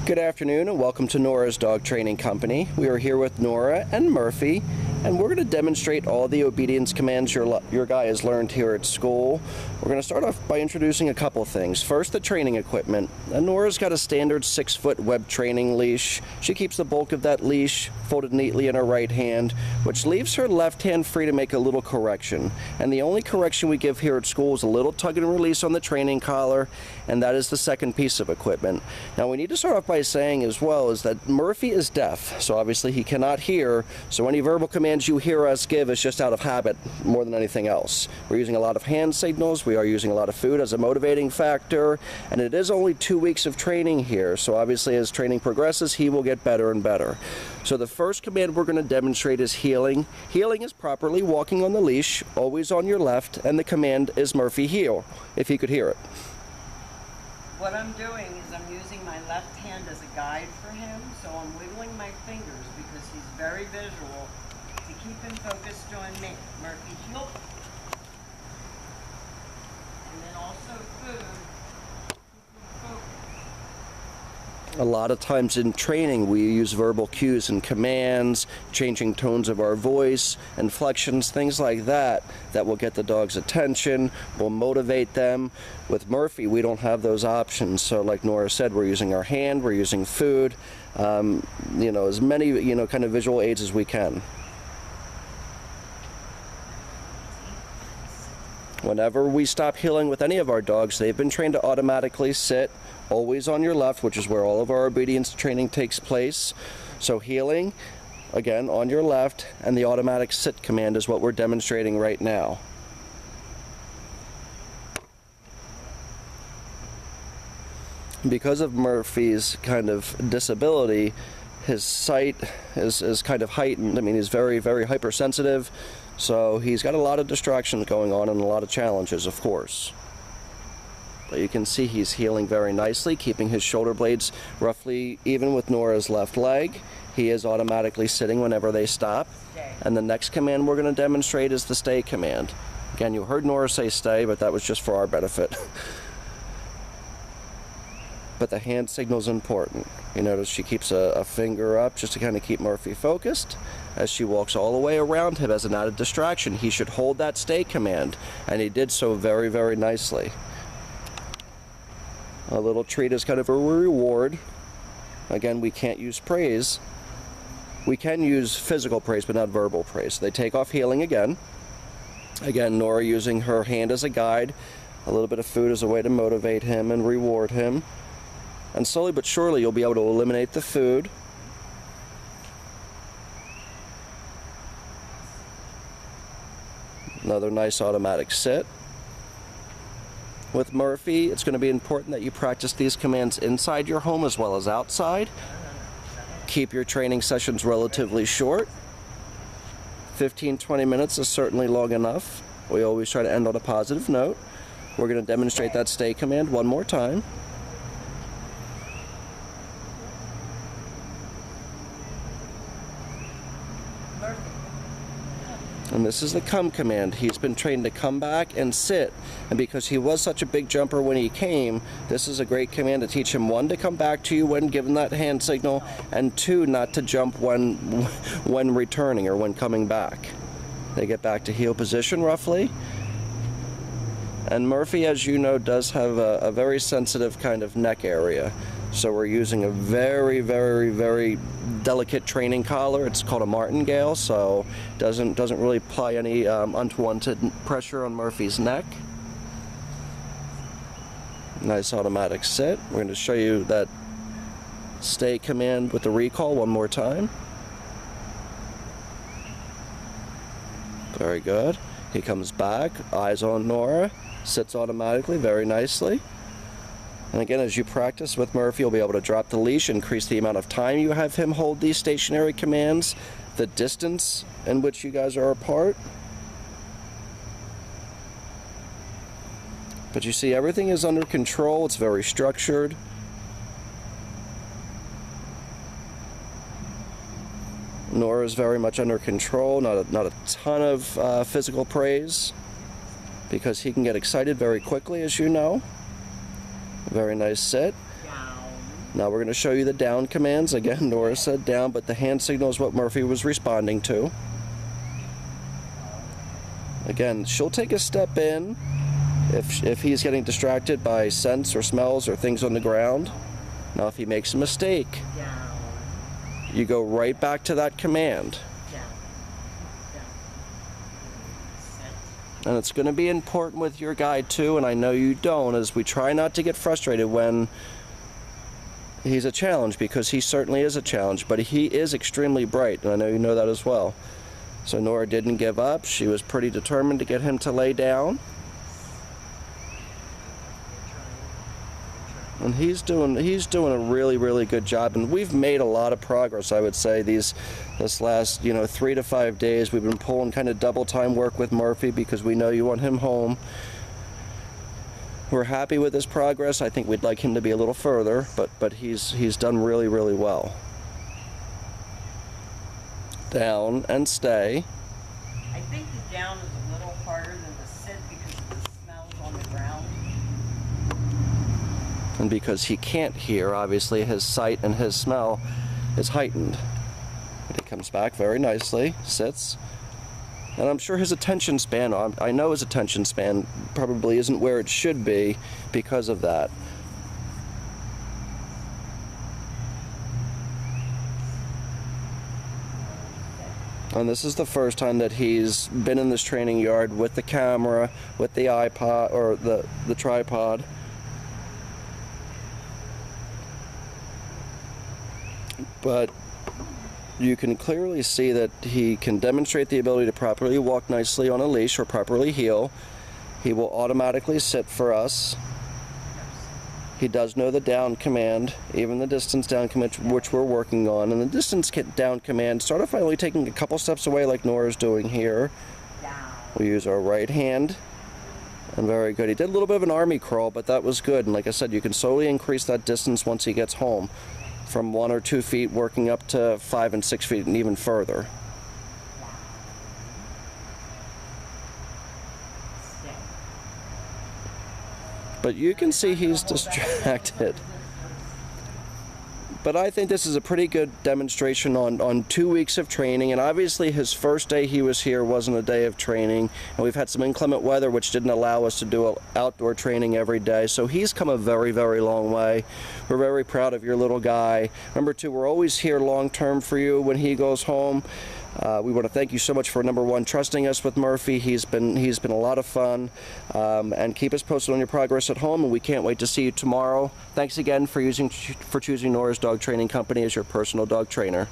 Good afternoon and welcome to Nora's Dog Training Company. We are here with Nora and Murphy, and we're going to demonstrate all the obedience commands your guy has learned here at school. We're going to start off by introducing a couple things. First, the training equipment. Nora's got a standard 6-foot web training leash. She keeps the bulk of that leash folded neatly in her right hand, which leaves her left hand free to make a little correction. And the only correction we give here at school is a little tug and release on the training collar, and that is the second piece of equipment. Now we need to start off by saying as well is that Murphy is deaf, so obviously he cannot hear, so any verbal commands you hear us give is just out of habit more than anything else. We're using a lot of hand signals, we are using a lot of food as a motivating factor, and it is only 2 weeks of training here, so obviously as training progresses he will get better and better. So the first command we're going to demonstrate is heeling. Heeling is properly walking on the leash, always on your left, and the command is Murphy heel, if he could hear it. What I'm doing is I'm using my left hand as a guide for him, so I'm wiggling my fingers because he's very visual to keep him focused on me. Murphy heel. And then also food. A lot of times in training we use verbal cues and commands, changing tones of our voice, inflections, things like that, that will get the dog's attention, will motivate them. With Murphy we don't have those options, so like Nora said, we're using our hand, we're using food, as many kind of visual aids as we can. Whenever we stop heeling with any of our dogs, they've been trained to automatically sit, always on your left, which is where all of our obedience training takes place. So heeling, again, on your left, and the automatic sit command is what we're demonstrating right now. Because of Murphy's kind of disability, his sight is kind of heightened. I mean, he's very, very hypersensitive, so he's got a lot of distractions going on and a lot of challenges, of course. But you can see he's heeling very nicely, keeping his shoulder blades roughly even with Nora's left leg. He is automatically sitting whenever they stop. And the next command we're going to demonstrate is the stay command. Again, you heard Nora say stay, but that was just for our benefit. But the hand signal is important. You notice she keeps a finger up just to kind of keep Murphy focused. As she walks all the way around him as an added distraction, he should hold that stay command, and he did so very, very nicely. A little treat is kind of a reward. Again, we can't use praise. We can use physical praise, but not verbal praise. They take off heeling again. Again, Nora using her hand as a guide, a little bit of food as a way to motivate him and reward him. And slowly but surely you'll be able to eliminate the food. Another nice automatic sit. With Murphy, it's going to be important that you practice these commands inside your home as well as outside. Keep your training sessions relatively short. 15-20 minutes is certainly long enough. We always try to end on a positive note. We're going to demonstrate that stay command one more time. And this is the come command. He's been trained to come back and sit, and because he was such a big jumper when he came, this is a great command to teach him, 1, to come back to you when given that hand signal, and 2, not to jump when returning or when coming back. They get back to heel position roughly. And Murphy, as you know, does have a very sensitive kind of neck area. So we're using a very, very, very delicate training collar. It's called a martingale, so doesn't really apply any unwanted pressure on Murphy's neck. Nice automatic sit. We're going to show you that stay command with the recall one more time. Very good. He comes back, eyes on Nora, sits automatically, very nicely. And again, as you practice with Murphy, you'll be able to drop the leash, increase the amount of time you have him hold these stationary commands, the distance in which you guys are apart. But you see, everything is under control. It's very structured. Nora is very much under control, not a ton of physical praise, because he can get excited very quickly, as you know. Very nice sit. Now we're going to show you the down commands. Again, Nora said down, but the hand signal is what Murphy was responding to. Again, she'll take a step in if he's getting distracted by scents or smells or things on the ground. Now if he makes a mistake, you go right back to that command. And it's going to be important with your guy too, and I know you don't, as we try not to get frustrated when he's a challenge, because he certainly is a challenge, but he is extremely bright, and I know you know that as well. So Nora didn't give up. She was pretty determined to get him to lay down. And he's doing a really good job, and we've made a lot of progress, I would say, this last 3 to 5 days. We've been pulling kind of double time work with Murphy because we know you want him home. We're happy with his progress. I think we'd like him to be a little further, but he's done really well. Down and stay. I think the down is a little harder than the sit because of the smells on the ground. And because he can't hear, obviously his sight and his smell is heightened. But he comes back very nicely, sits, and I'm sure his attention span, I know his attention span probably isn't where it should be because of that. And this is the first time that he's been in this training yard with the camera, with the iPod, or the tripod. But you can clearly see that he can demonstrate the ability to properly walk nicely on a leash or properly heel. He will automatically sit for us. He does know the down command, even the distance down command, which we're working on. And the distance down command, start off by only taking a couple steps away like Nora's doing here. We use our right hand. And very good. He did a little bit of an army crawl, but that was good. And like I said, you can slowly increase that distance once he gets home, from 1 or 2 feet working up to 5 and 6 feet and even further. But you can see he's distracted. But I think this is a pretty good demonstration on 2 weeks of training, and obviously his first day he was here wasn't a day of training, and we've had some inclement weather which didn't allow us to do outdoor training every day, so he's come a very long way. We're very proud of your little guy. Remember too, we're always here long term for you when he goes home. We want to thank you so much for, number one, trusting us with Murphy. He's been a lot of fun, and keep us posted on your progress at home, and we can't wait to see you tomorrow. Thanks again for choosing Nora's Dog Training Company as your personal dog trainer.